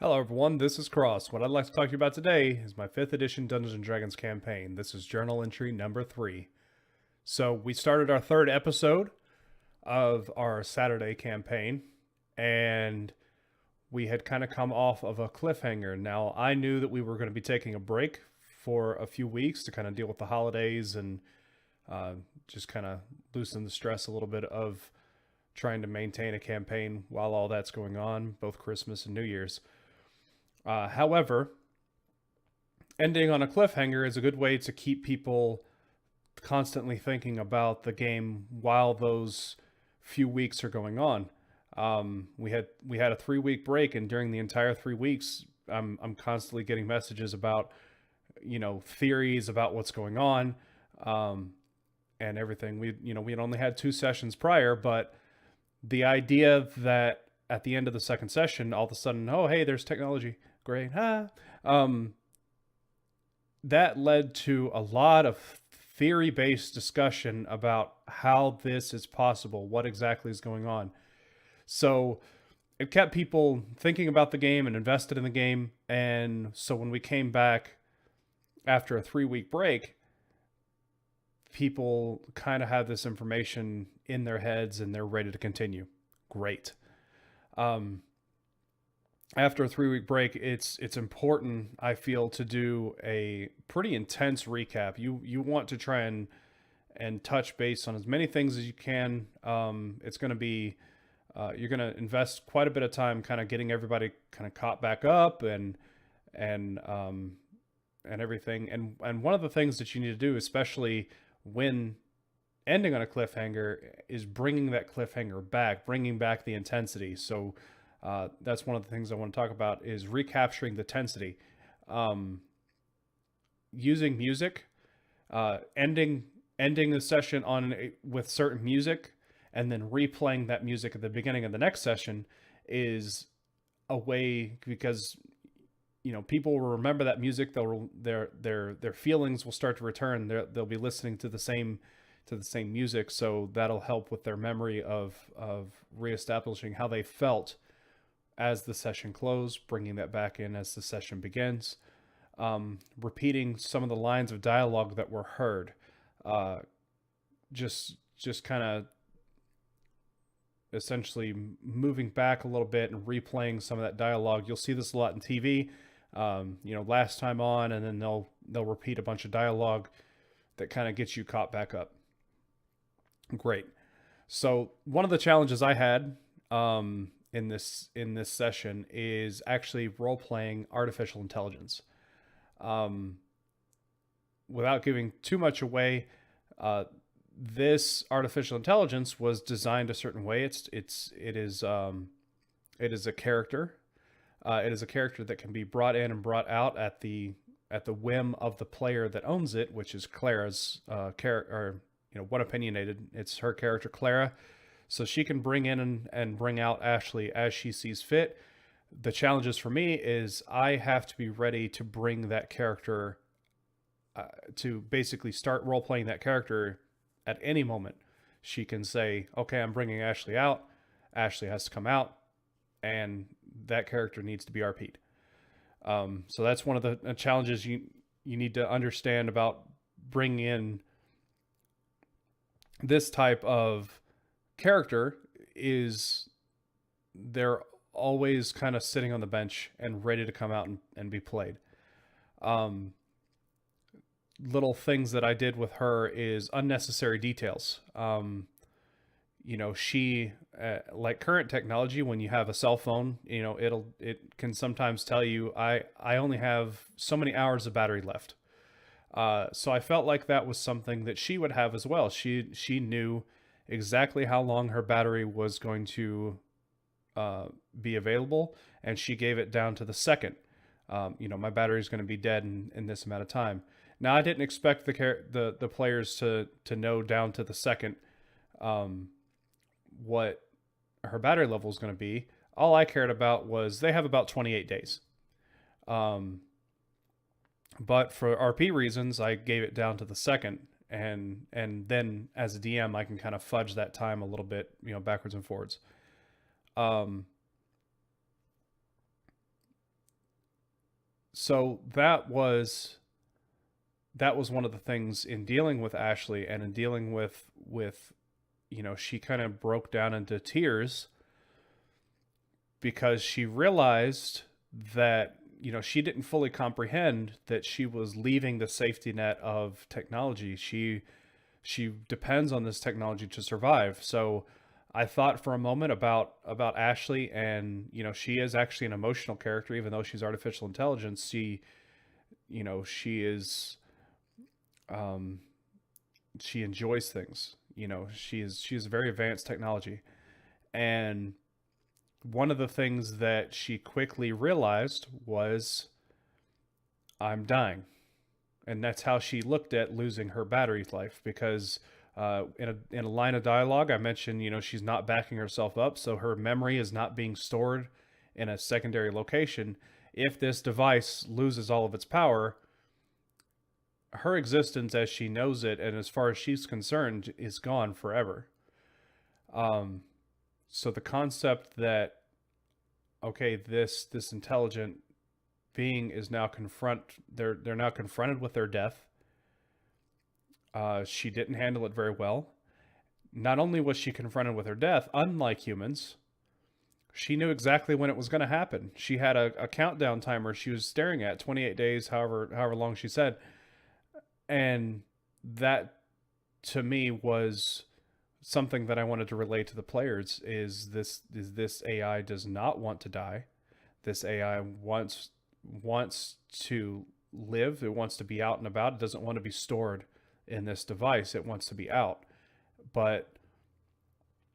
Hello everyone, this is Cross. What I'd like to talk to you about today is my 5th edition Dungeons & Dragons campaign. This is journal entry number 3. So we started our 3rd episode of our Saturday campaign, and we had kind of come off of a cliffhanger. Now, I knew that we were going to be taking a break for a few weeks to kind of deal with the holidays and just kind of loosen the stress a little bit of trying to maintain a campaign while all that's going on, both Christmas and New Year's. However, ending on a cliffhanger is a good way to keep people constantly thinking about the game while those few weeks are going on. We had a 3-week break, and during the entire 3 weeks, I'm constantly getting messages about theories about what's going on, and everything. We had only had 2 sessions prior, but the idea that at the end of the second session, all of a sudden, oh hey, there's technology. Great. That led to a lot of theory-based discussion about how this is possible, what exactly is going on. So it kept people thinking about the game and invested in the game. And so when we came back after a 3-week break, people kind of have this information in their heads and they're ready to continue. Great. After a 3-week break, it's important, I feel, to do a pretty intense recap. You want to try and touch base on as many things as you can. It's going to be you're going to invest quite a bit of time kind of getting everybody kind of caught back up and everything. And one of the things that you need to do, especially when ending on a cliffhanger, is bringing that cliffhanger back, bringing back the intensity. So that's one of the things I want to talk about is recapturing the intensity, using music, ending the session with certain music, and then replaying that music at the beginning of the next session is a way, because people will remember that music. Their feelings will start to return. They'll be listening to the same music, so that'll help with their memory of reestablishing how they felt as the session closed, bringing that back in as the session begins, repeating some of the lines of dialogue that were heard, just kind of essentially moving back a little bit and replaying some of that dialogue. You'll see this a lot in TV, last time on, and then they'll repeat a bunch of dialogue that kind of gets you caught back up. Great. So one of the challenges I had in this session is actually role-playing artificial intelligence. Without giving too much away, this artificial intelligence was designed a certain way. It is a character. It is a character that can be brought in and brought out at the whim of the player that owns it, which is Clara's character. One opinionated. It's her character, Clara. So she can bring in and bring out Ashley as she sees fit. The challenges for me is I have to be ready to bring that character, to basically start role-playing that character at any moment. She can say, okay, I'm bringing Ashley out. Ashley has to come out, and that character needs to be RP'd. So that's one of the challenges you need to understand about bringing in this type of character, is they're always kind of sitting on the bench and ready to come out and be played. Little things that I did with her is unnecessary details. She like current technology, when you have a cell phone, it can sometimes tell you I only have so many hours of battery left. So I felt like that was something that she would have as well. She knew exactly how long her battery was going to be available, and she gave it down to the second. My battery is going to be dead in this amount of time. Now, I didn't expect the players to know down to the second what her battery level is going to be. All I cared about was they have about 28 days. But for RP reasons, I gave it down to the second, and then as a DM, I can kind of fudge that time a little bit, backwards and forwards. So that was one of the things in dealing with Ashley, and in dealing with she kind of broke down into tears because she realized that she didn't fully comprehend that she was leaving the safety net of technology. She depends on this technology to survive. So I thought for a moment about Ashley, and she is actually an emotional character, even though she's artificial intelligence. She is she enjoys things. She is very advanced technology, and one of the things that she quickly realized was, I'm dying. And that's how she looked at losing her battery life, because in a line of dialogue I mentioned, she's not backing herself up, so her memory is not being stored in a secondary location. If this device loses all of its power, her existence as she knows it, and as far as she's concerned, is gone forever. So the concept that, okay, this intelligent being is now they're now confronted with their death. She didn't handle it very well. Not only was she confronted with her death, unlike humans, she knew exactly when it was going to happen. She had a countdown timer she was staring at, 28 days, however long she said. And that, to me, was something that I wanted to relate to the players. Is this AI does not want to die. This AI wants to live. It wants to be out and about. It doesn't want to be stored in this device. It wants to be out. But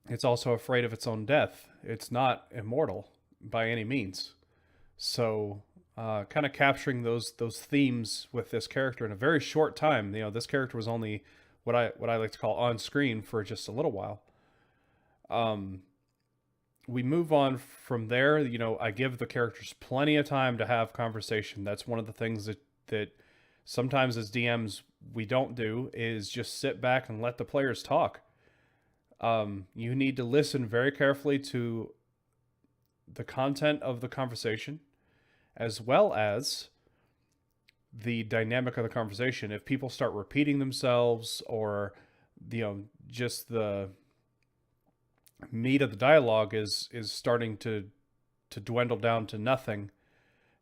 it's also afraid of its own death. It's not immortal by any means. So kind of capturing those themes with this character in a very short time. This character was only what I like to call on screen for just a little while. We move on from there. I give the characters plenty of time to have conversation. That's one of the things that sometimes as DMs we don't do, is just sit back and let the players talk. You need to listen very carefully to the content of the conversation, as well as the dynamic of the conversation. If people start repeating themselves, or just the meat of the dialogue is starting to dwindle down to nothing,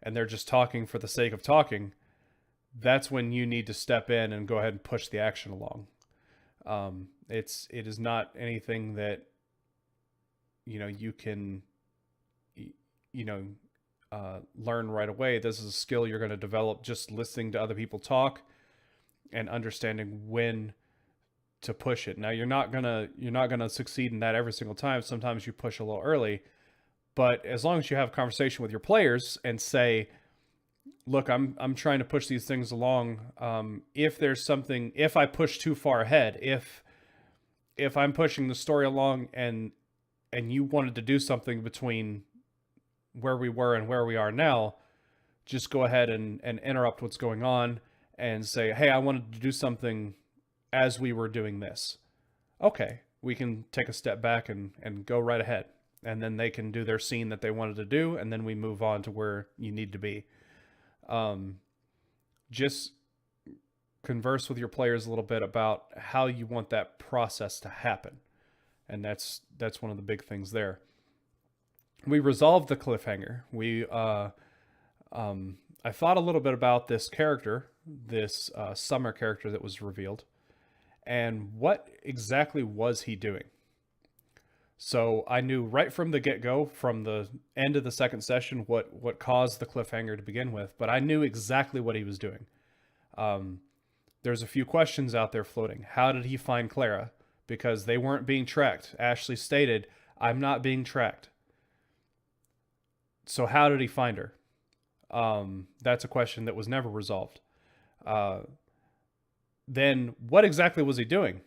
and they're just talking for the sake of talking, that's when you need to step in and go ahead and push the action along. It is not anything that you can learn right away. This is a skill you're going to develop just listening to other people talk and understanding when to push it. Now, you're not gonna succeed in that every single time. Sometimes you push a little early, but as long as you have a conversation with your players and say, look, I'm trying to push these things along. If I push too far ahead, if I'm pushing the story along and you wanted to do something between where we were and where we are now, just go ahead and interrupt what's going on and say, hey, I wanted to do something as we were doing this. Okay, we can take a step back and go right ahead. And then they can do their scene that they wanted to do, and then we move on to where you need to be. Just converse with your players a little bit about how you want that process to happen. And that's one of the big things there. We resolved the cliffhanger. I thought a little bit about this character, this Summer character that was revealed, and what exactly was he doing. So I knew right from the get-go, from the end of the second session, what caused the cliffhanger to begin with, but I knew exactly what he was doing. There's a few questions out there floating. How did he find Clara? Because they weren't being tracked. Ashley stated, I'm not being tracked. So how did he find her? That's a question that was never resolved. Then what exactly was he doing?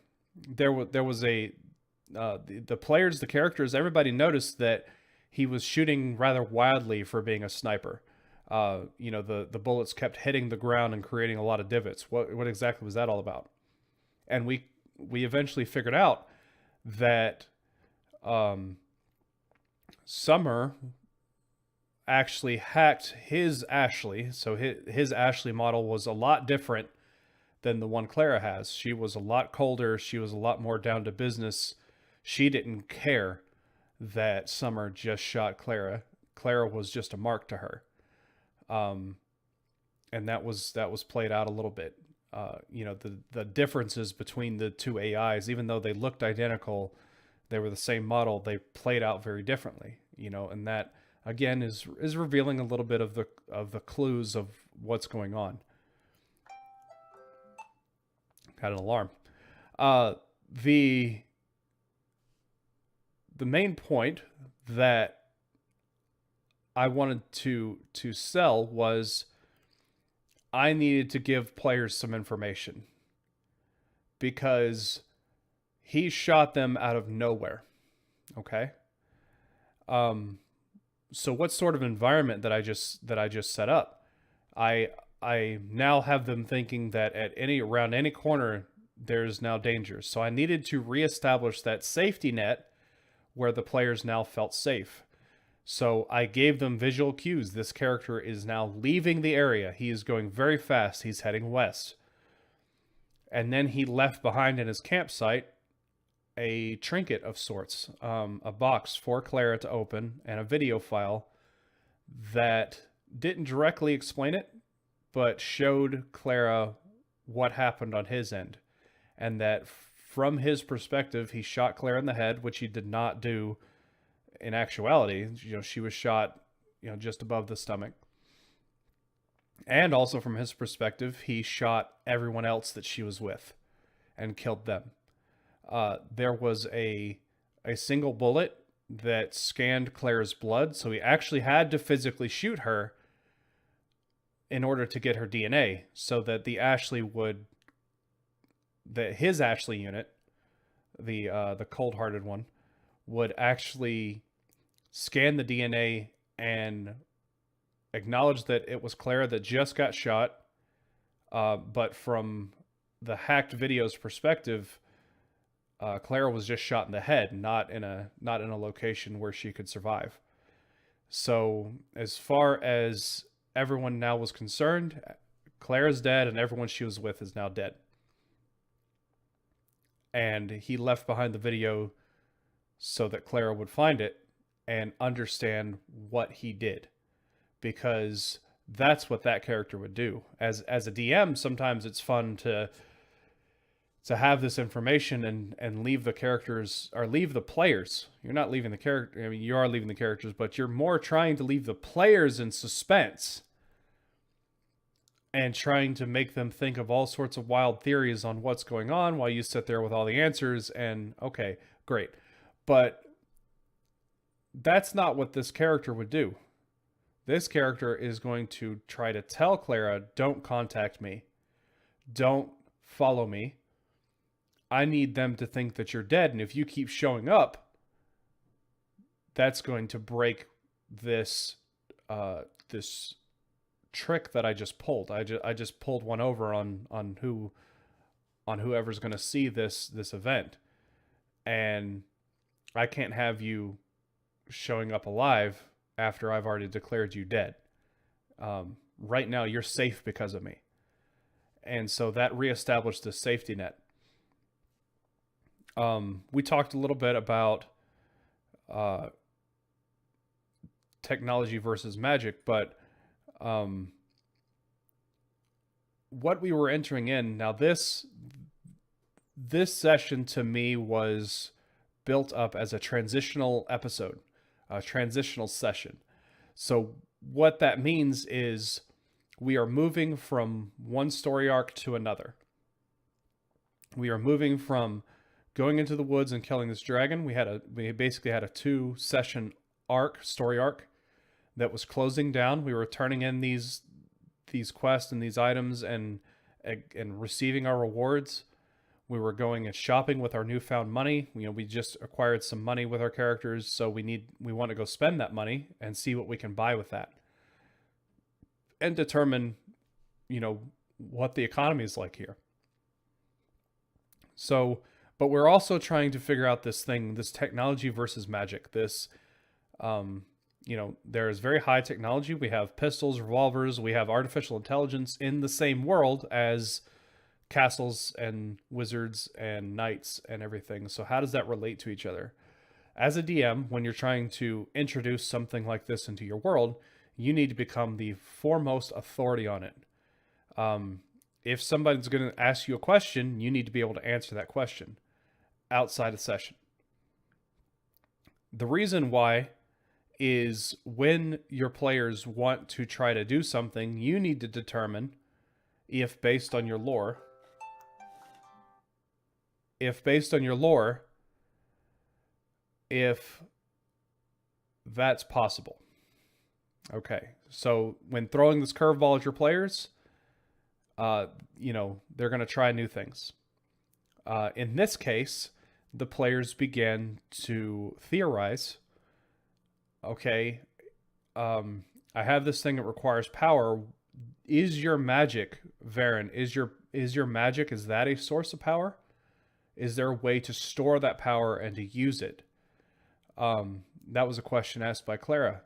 There was the players, the characters, everybody noticed that he was shooting rather wildly for being a sniper. The bullets kept hitting the ground and creating a lot of divots. What exactly was that all about? And we eventually figured out that Summer actually hacked his Ashley. So his Ashley model was a lot different than the one Clara has. She was a lot colder. She was a lot more down to business. She didn't care that Summer just shot Clara. Clara was just a mark to her. And that was played out a little bit. The differences between the two AIs, even though they looked identical, they were the same model, they played out very differently, and that again is revealing a little bit of the clues of what's going on. Got an alarm. The main point that I wanted to sell was I needed to give players some information, because he shot them out of nowhere. Okay. So what sort of environment that I just set up? I now have them thinking that around any corner there's now danger. So I needed to reestablish that safety net where the players now felt safe. So I gave them visual cues. This character is now leaving the area. He is going very fast. He's heading west. And then he left behind in his campsite a trinket of sorts, a box for Clara to open, and a video file that didn't directly explain it, but showed Clara what happened on his end. And that from his perspective, he shot Clara in the head, which he did not do in actuality. She was shot, just above the stomach. And also from his perspective, he shot everyone else that she was with and killed them. There was a single bullet that scanned Claire's blood, so he actually had to physically shoot her in order to get her DNA, so that his Ashley unit, the cold-hearted one, would actually scan the DNA and acknowledge that it was Clara that just got shot. But from the hacked video's perspective, Clara was just shot in the head, not in a location where she could survive. So as far as everyone now was concerned, Clara's dead, and everyone she was with is now dead. And he left behind the video so that Clara would find it and understand what he did, because that's what that character would do. As a DM, sometimes it's fun to have this information and leave the characters, or leave the players. You're not leaving the character. I mean, you are leaving the characters, but you're more trying to leave the players in suspense and trying to make them think of all sorts of wild theories on what's going on while you sit there with all the answers. And okay, great. But that's not what this character would do. This character is going to try to tell Clara, don't contact me. Don't follow me. I need them to think that you're dead. And if you keep showing up, that's going to break this trick that I just pulled. I just pulled one over on whoever's going to see this event. And I can't have you showing up alive after I've already declared you dead. Right now, you're safe because of me. And so that reestablished the safety net. We talked a little bit about technology versus magic, but what we were entering in, now this session to me was built up as a transitional episode, a transitional session. So what that means is we are moving from one story arc to another. We are moving from going into the woods and killing this dragon. We basically had a 2-session story arc that was closing down. We were turning in these quests and these items and receiving our rewards. We were going and shopping with our newfound money. We just acquired some money with our characters, so we want to go spend that money and see what we can buy with that, and determine, what the economy is like here. So, but we're also trying to figure out this technology versus magic, this there is very high technology. We have pistols, revolvers, we have artificial intelligence in the same world as castles and wizards and knights and everything. So how does that relate to each other? As a DM, when you're trying to introduce something like this into your world, you need to become the foremost authority on it. If somebody's going to ask you a question, you need to be able to answer that question outside of session. The reason why is when your players want to try to do something, you need to determine if based on your lore, if that's possible. Okay, so when throwing this curveball at your players, they're going to try new things. In this case, the players began to theorize, okay, I have this thing that requires power. Is your magic, Varen, is your magic, is that a source of power? Is there a way to store that power and to use it? That was a question asked by Clara.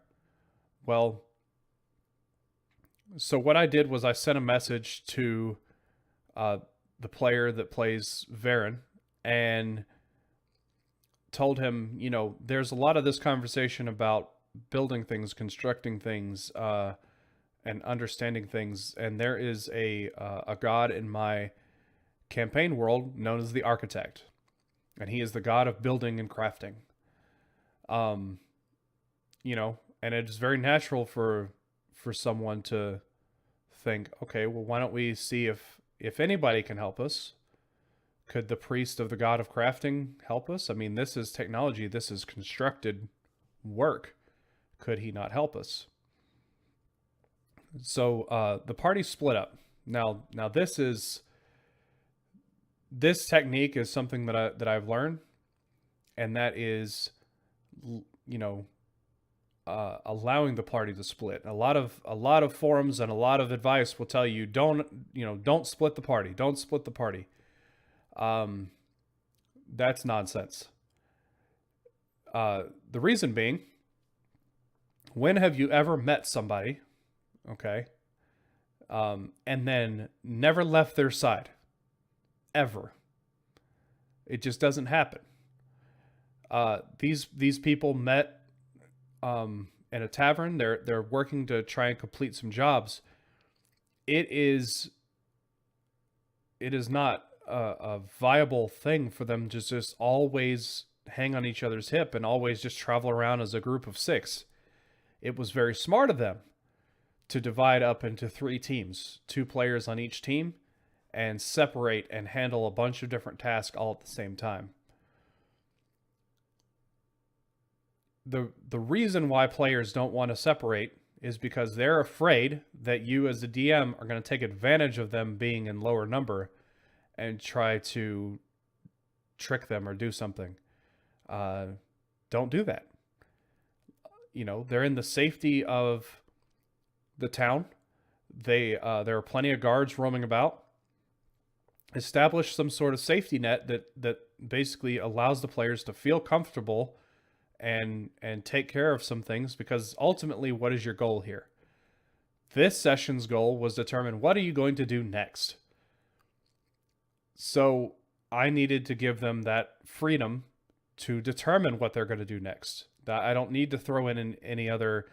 Well, so what I did was I sent a message to the player that plays Varen and told him, there's a lot of this conversation about building things, constructing things, and understanding things. And there is a god in my campaign world known as the Architect. And he is the god of building and crafting. And it is very natural for someone to think, okay, well, why don't we see if anybody can help us? Could the priest of the god of crafting help us? I mean, this is technology. This is constructed work. Could he not help us? So the party split up. Now this technique is something that I've learned, and that is, allowing the party to split. A lot of forums and a lot of advice will tell you don't split the party. Don't split the party. That's nonsense. The reason being, when have you ever met somebody, okay, and then never left their side? Ever. It just doesn't happen. These people met in a tavern. They're working to try and complete some jobs. It is not a viable thing for them to just always hang on each other's hip and always just travel around as a group of 6. It was very smart of them to divide up into 3 teams, 2 players on each team, and separate and handle a bunch of different tasks all at the same time. The reason why players don't want to separate is because they're afraid that you as the DM are going to take advantage of them being in lower number and try to trick them or do something. Don't do that. They're in the safety of the town. There are plenty of guards roaming about. Establish some sort of safety net that basically allows the players to feel comfortable and take care of some things, because ultimately, what is your goal here? This session's goal was determine what are you going to do next. So I needed to give them that freedom to determine what they're going to do next. I don't need to throw in any other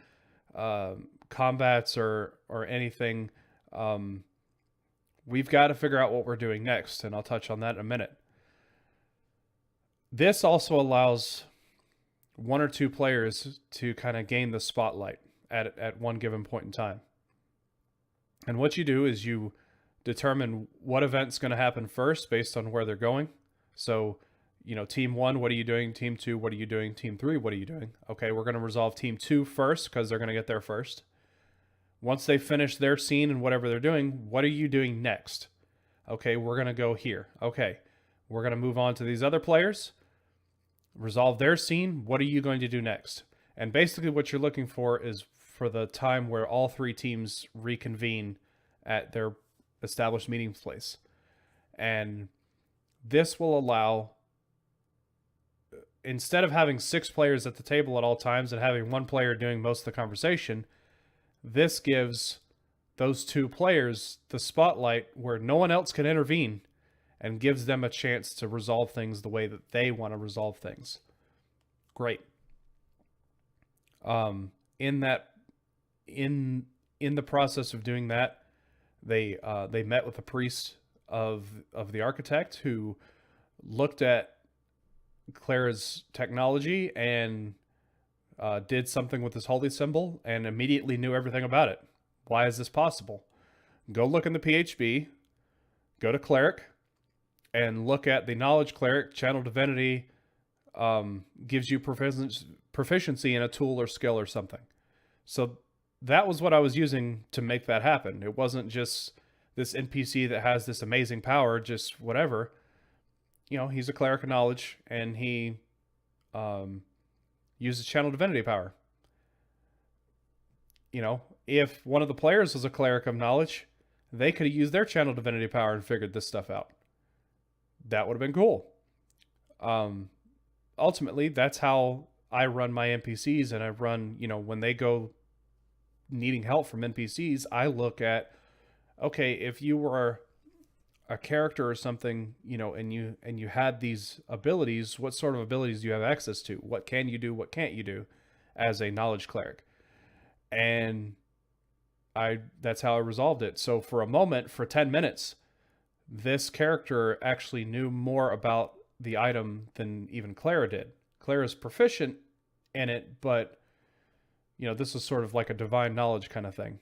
combats or anything. We've got to figure out what we're doing next, and I'll touch on that in a minute. This also allows 1 or 2 players to kind of gain the spotlight at one given point in time. And what you do is you determine what event's going to happen first based on where they're going. So, team 1, what are you doing? Team 2, what are you doing? Team 3, what are you doing? Okay, we're going to resolve team 2 first because they're going to get there first. Once they finish their scene and whatever they're doing, what are you doing next? Okay, we're going to go here. Okay, we're going to move on to these other players, resolve their scene. What are you going to do next? And basically what you're looking for is for the time where all 3 teams reconvene at their established meeting place. And this will allow instead of having 6 players at the table at all times and having one player doing most of the conversation, this gives those 2 players the spotlight where no one else can intervene, and gives them a chance to resolve things the way that they want to resolve things. Great. In the process of doing that, they met with the priest of the architect, who looked at Clara's technology and did something with this holy symbol and immediately knew everything about it. Why is this possible? Go look in the PHB, go to cleric, and look at the knowledge cleric. Channel divinity gives you proficiency in a tool or skill or something. So that was what I was using to make that happen. It wasn't just this NPC that has this amazing power, just whatever. You know, he's a cleric of knowledge, and he uses channel divinity power. You know, if one of the players was a cleric of knowledge, they could have used their channel divinity power and figured this stuff out. That would have been cool. Ultimately, that's how I run my NPCs, and I run, you know, when they go needing help from NPCs, I look at, okay, if you were a character or something, you know, and you had these abilities, what sort of abilities do you have access to? What can you do? What can't you do as a knowledge cleric? And that's how I resolved it. So for a moment, for 10 minutes, this character actually knew more about the item than even Clara did. Clara's proficient in it, but, you know, this was sort of like a divine knowledge kind of thing.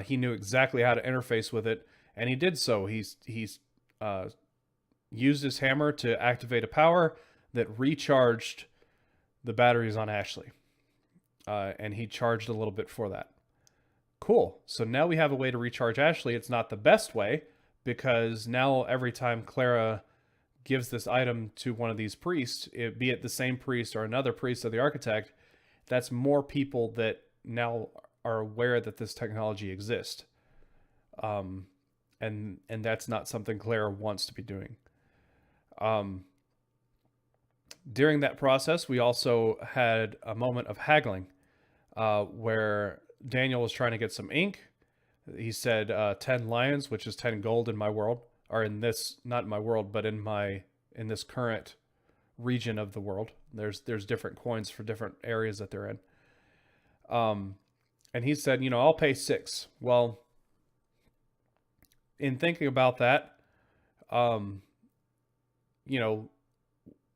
He knew exactly how to interface with it, and he did so. He's used his hammer to activate a power that recharged the batteries on Ashley. And he charged a little bit for that. Cool. So now we have a way to recharge Ashley. It's not the best way, because now every time Clara gives this item to one of these priests, be it the same priest or another priest of the architect, that's more people that now are aware that this technology exists. And that's not something Clara wants to be doing. During that process, we also had a moment of haggling, where Daniel was trying to get some ink. He said 10 lions, which is 10 gold in my world, or in this, not in my world, but in this current region of the world. There's different coins for different areas that they're in. And he said, you know, I'll pay 6. Well, in thinking about that, you know,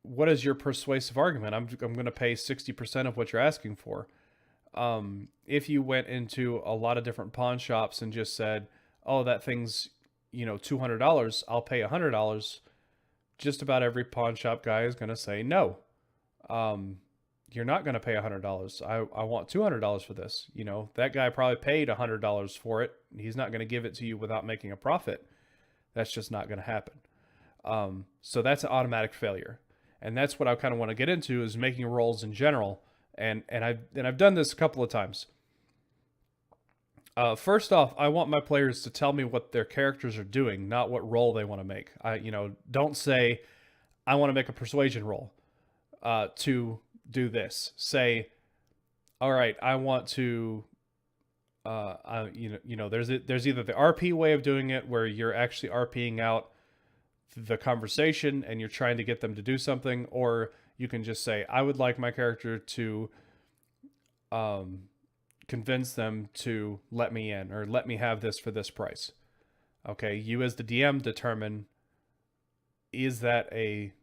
what is your persuasive argument? I'm going to pay 60% of what you're asking for. If you went into a lot of different pawn shops and just said, oh, that thing's, you know, $200, I'll pay $100. Just about every pawn shop guy is going to say, no, you're not going to pay $100. I want $200 for this. You know, that guy probably paid $100 for it. He's not going to give it to you without making a profit. That's just not going to happen. So that's an automatic failure. And that's what I kind of want to get into, is making rolls in general. And I've done this a couple of times. First off, I want my players to tell me what their characters are doing, not what roll they want to make. Don't say, I want to make a persuasion roll to do this. Say, all right, I want to, there's either the RP way of doing it, where you're actually RPing out the conversation and you're trying to get them to do something, or you can just say, I would like my character to convince them to let me in, or let me have this for this price. Okay, you as the DM determine, is that a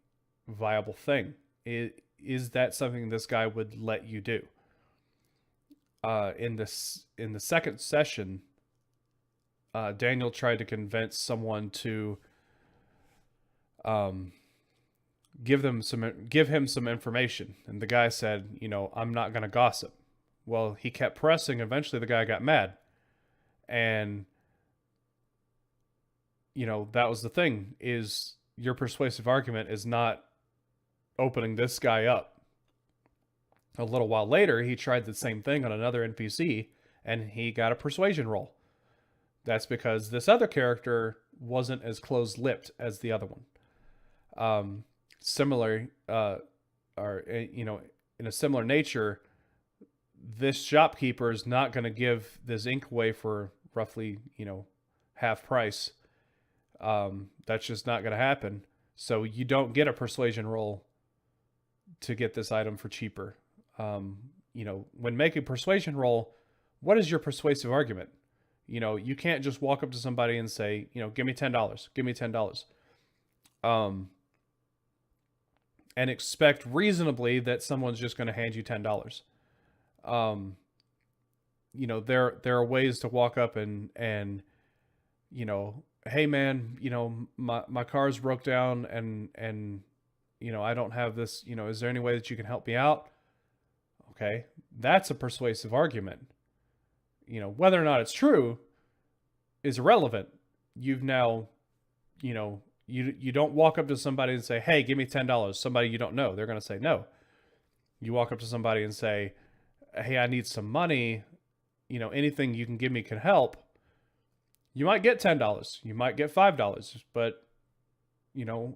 viable thing? Is that something this guy would let you do? In the second session, Daniel tried to convince someone to give him some information, and the guy said, I'm not going to gossip. Well, he kept pressing. Eventually the guy got mad, and that was the thing, is your persuasive argument is not opening this guy up. A little while later, he tried the same thing on another NPC, and he got a persuasion roll. That's because this other character wasn't as close-lipped as the other one. similar, in a similar nature, this shopkeeper is not going to give this ink away for roughly, half price. That's just not going to happen. So you don't get a persuasion roll to get this item for cheaper. When making persuasion roll, what is your persuasive argument? You can't just walk up to somebody and say, give me $10, give me $10. And expect reasonably that someone's just going to hand you $10. There are ways to walk up and hey man, my car's broke down and I don't have this, is there any way that you can help me out? Okay. That's a persuasive argument. Whether or not it's true is irrelevant. You've now, you don't walk up to somebody and say, hey, give me $10. Somebody you don't know. They're going to say no. You walk up to somebody and say, hey, I need some money. Anything you can give me can help. You might get $10. You might get $5. But,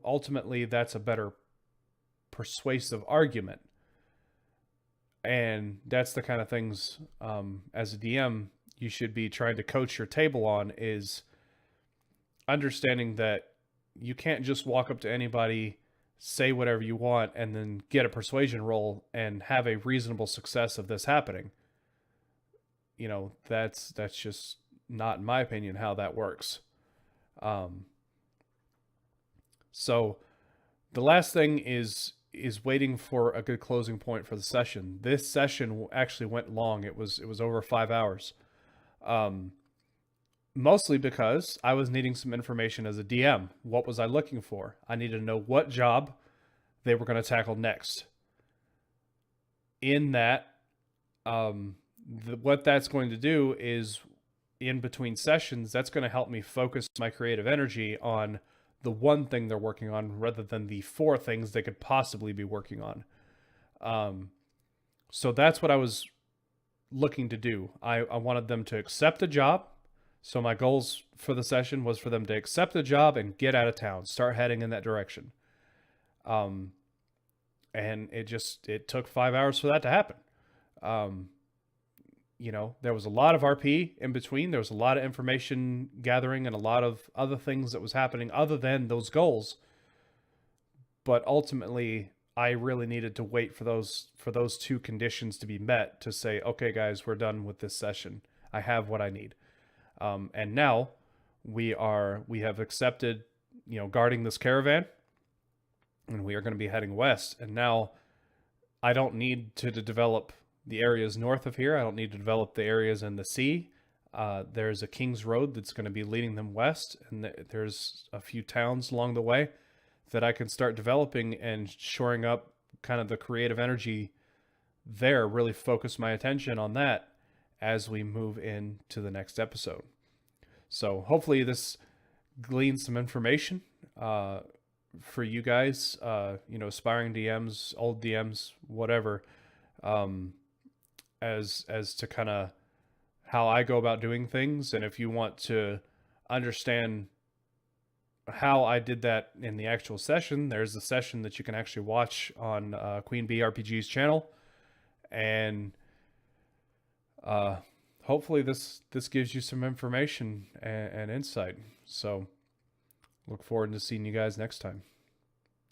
ultimately that's a better persuasive argument. And that's the kind of things, as a DM, you should be trying to coach your table on, is understanding that you can't just walk up to anybody, say whatever you want, and then get a persuasion roll and have a reasonable success of this happening. That's just not, in my opinion, how that works. So the last thing is waiting for a good closing point for the session. This session actually went long. It was over 5 hours. Mostly because I was needing some information as a DM. What was I looking for? I needed to know what job they were going to tackle next. In that, what that's going to do is, in between sessions, that's going to help me focus my creative energy on the one thing they're working on rather than the 4 things they could possibly be working on. So that's what I was looking to do. I wanted them to accept a job. So my goals for the session was for them to accept the job and get out of town, start heading in that direction. And it took 5 hours for that to happen. There was a lot of RP in between. There was a lot of information gathering and a lot of other things that was happening other than those goals. But ultimately, I really needed to wait for those 2 conditions to be met to say, okay, guys, we're done with this session. I have what I need. And now we have accepted, guarding this caravan, and we are going to be heading west. And now I don't need to develop the areas north of here. I don't need to develop the areas in the sea. There's a King's Road that's going to be leading them west, and there's a few towns along the way that I can start developing and shoring up kind of the creative energy there, really focus my attention on that as we move into the next episode. So hopefully this gleans some information for you guys, aspiring DMs, old DMs, whatever, as to kind of how I go about doing things. And if you want to understand how I did that in the actual session, there's a session that you can actually watch on Queen Bee RPG's channel. And hopefully this gives you some information and insight. So look forward to seeing you guys next time.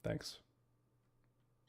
Thanks.